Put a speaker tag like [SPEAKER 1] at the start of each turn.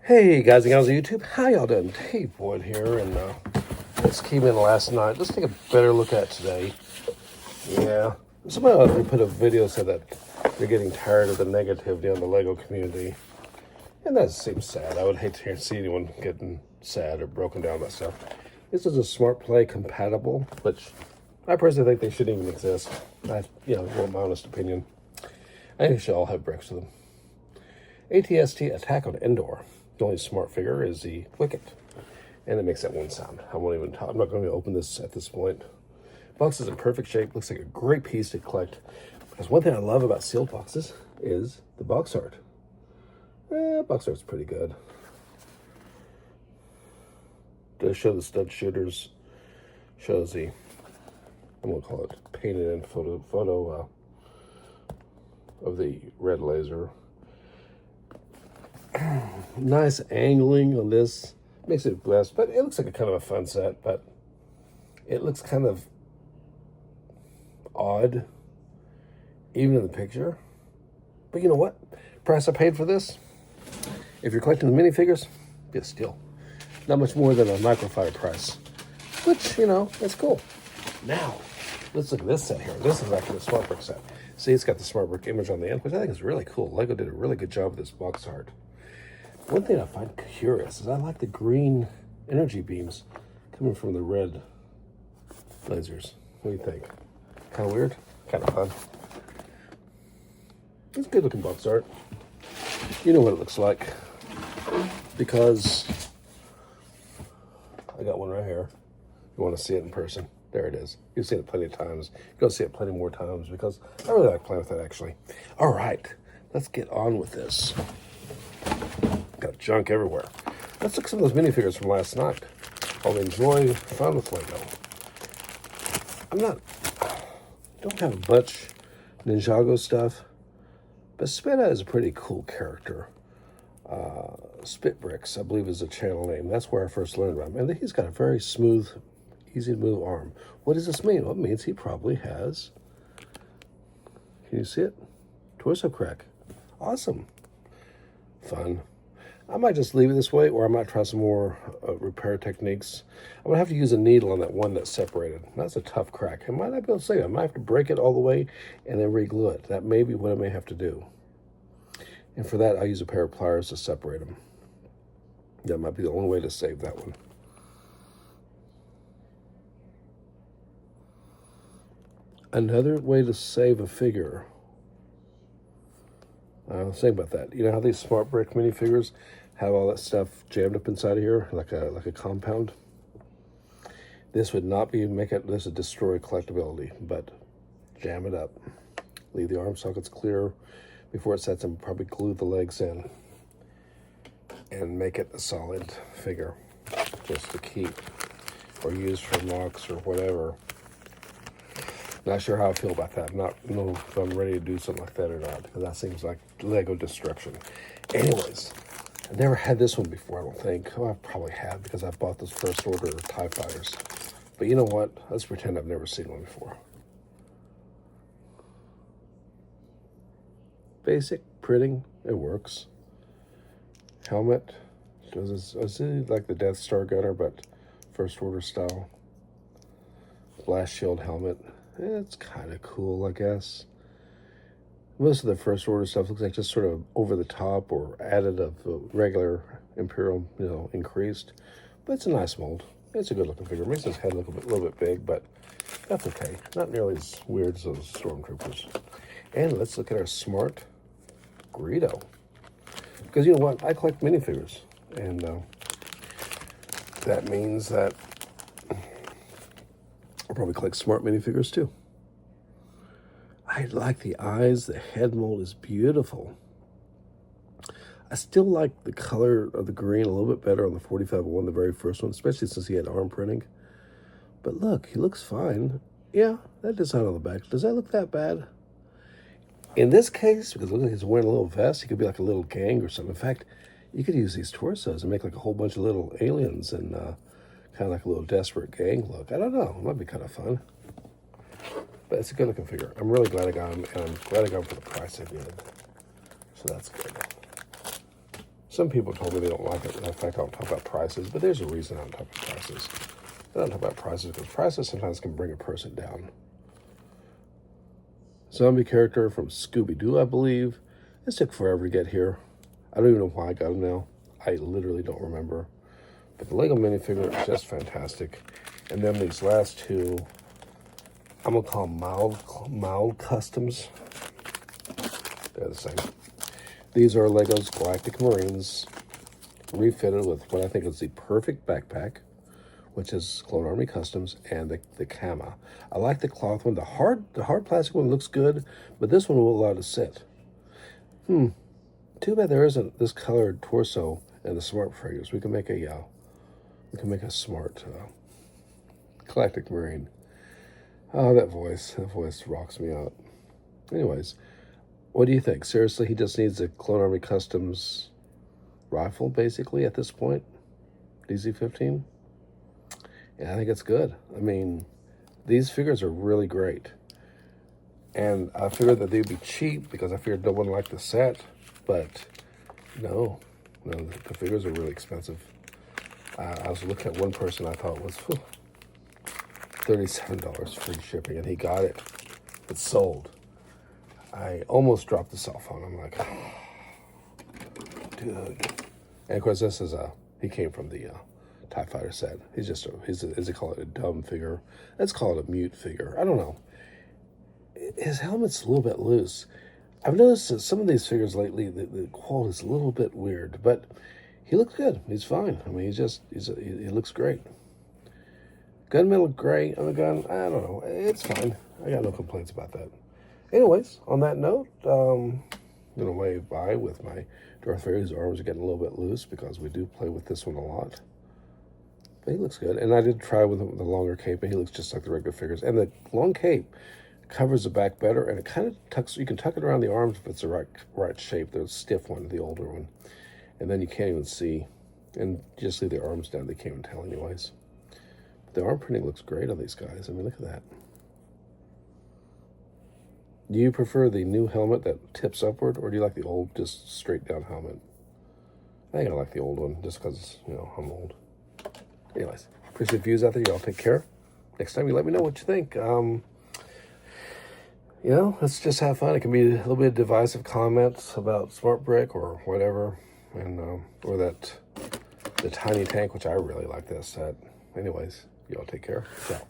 [SPEAKER 1] Hey guys and gals of YouTube, how y'all doing? Dave Wood here, and this came in last night. Let's take a better look at today. Yeah, somebody put a video said that they're getting tired of the negativity on the Lego community, and that seems sad. I would hate to see anyone getting sad or broken down by stuff. This is a Smart Play compatible, which I personally think they shouldn't even exist. My honest opinion. I think they should all have bricks to them. ATST Attack on Endor. The only smart figure is the Wicket, and it makes that one sound. I'm not going to open this at this point. Box is in perfect shape. Looks like a great piece to collect. Because one thing I love about sealed boxes is the box art. Box art's pretty good. Does show the stud shooters. Shows the, I'm going to call it painted in photo of the red laser. Nice angling on this. Makes it blessed, but it looks like a kind of a fun set, but it looks kind of odd, even in the picture. But you know what? Price I paid for this, if you're collecting the minifigures, be a steal. Not much more than a microfiber price, which, that's cool. Now, let's look at this set here. This is actually a Smart Brick set. See, it's got the Smart Brick image on the end, which I think is really cool. Lego did a really good job with this box art. One thing I find curious is I like the green energy beams coming from the red lasers. What do you think? Kind of weird? Kind of fun. It's good looking box art. You know what it looks like, because I got one right here. You want to see it in person? There it is. You've seen it plenty of times. You're going to see it plenty more times because I really like playing with it, actually. All right, let's get on with this. Got junk everywhere. Let's look at some of those minifigures from last night. I'll enjoy fun with Lego. Don't have much Ninjago stuff, but Spita is a pretty cool character. Spit Bricks, I believe, is the channel name. That's where I first learned about him. And he's got a very smooth, easy to move arm. What does this mean? Well, it means he probably has, can you see it? Torso crack. Awesome. Fun. I might just leave it this way, or I might try some more repair techniques. I'm going to have to use a needle on that one that's separated. That's a tough crack. I might not be able to say it. I might have to break it all the way and then re-glue it. That may be what I may have to do. And for that, I'll use a pair of pliers to separate them. That might be the only way to save that one. Another way to save a figure. I was thinking about that. You know how these Smart Brick minifigures have all that stuff jammed up inside of here, like a compound? This would not this would destroy collectability, but jam it up. Leave the arm sockets clear before it sets, and probably glue the legs in and make it a solid figure just to keep or use for mocks or whatever. Not sure how I feel about that. Not know if I'm ready to do something like that or not, because that seems like Lego destruction. Anyways, I've never had this one before, I don't think. Oh, I probably have, because I bought those first order TIE Fighters. But you know what? Let's pretend I've never seen one before. Basic printing, it works. Helmet. Is it like the Death Star gunner, but first order style? Blast shield helmet. It's kind of cool, I guess. Most of the first order stuff looks like just sort of over the top or added of the regular Imperial, increased. But it's a nice mold. It's a good looking figure. It makes his head look a little bit big, but that's okay. Not nearly as weird as those Stormtroopers. And let's look at our Smart Greedo. Because you know what? I collect minifigures. And that means that I'll probably collect Smart minifigures too. I like the eyes. The head mold is beautiful. I still like the color of the green a little bit better on the 4501, the very first one, especially since he had arm printing. But look, he looks fine. Yeah, that design on the back, does that look that bad? In this case, because it looks like he's wearing a little vest, he could be like a little gang or something. In fact, you could use these torsos and make like a whole bunch of little aliens and kind of like a little desperate gang look. I don't know. It might be kind of fun. But it's a good looking figure. I'm really glad I got him, and I'm glad I got him for the price I did. So that's good. Some people told me they don't like it. In fact, I don't talk about prices, but there's a reason I don't talk about prices. I don't talk about prices because prices sometimes can bring a person down. Zombie character from Scooby-Doo, I believe. This took forever to get here. I don't even know why I got him now. I literally don't remember. But the Lego minifigure is just fantastic. And then these last two, I'm going to call them mild customs. They're the same. These are Lego's Galactic Marines, refitted with what I think is the perfect backpack, which is Clone Army Customs, and the Kama. I like the cloth one. The hard plastic one looks good, but this one will allow it to sit. Too bad there isn't this colored torso and the smart figures. We can make a smart Galactic Marine. Oh, that voice rocks me out. Anyways, what do you think? Seriously, he just needs a Clone Army Customs rifle, basically, at this point? DZ-15? Yeah, I think it's good. I mean, these figures are really great. And I figured that they'd be cheap because I figured no one liked the set. But no, the figures are really expensive. I was looking at one person I thought was $37 free shipping, and he got it. It's sold. I almost dropped the cell phone. I'm like, oh, dude. And of course, this is he came from the TIE Fighter set. He's just as they call it, a dumb figure. Let's call it a mute figure. I don't know. His helmet's a little bit loose. I've noticed that some of these figures lately, the quality is a little bit weird, but he looks good. He's fine. I mean, he looks great. Gunmetal gray on the gun, I don't know. It's fine. I got no complaints about that. Anyways, on that note, I'm going to wave bye with my Darth Vader. His arms are getting a little bit loose because we do play with this one a lot. But he looks good. And I did try with the longer cape, and he looks just like the regular figures. And the long cape covers the back better, and it kind of tucks. You can tuck it around the arms if it's the right shape. The stiff one, the older one, and then you can't even see. And just leave the arms down. They can't even tell, anyways. But the arm printing looks great on these guys. I mean, look at that. Do you prefer the new helmet that tips upward, or do you like the old, just straight down helmet? I think I like the old one, just because I'm old. Anyways, appreciate the views out there. Y'all take care. Next time, you let me know what you think. Let's just have fun. It can be a little bit of divisive comments about Smart Brick or whatever, and or the tiny tank, which I really like this set. Anyways, y'all take care. Ciao.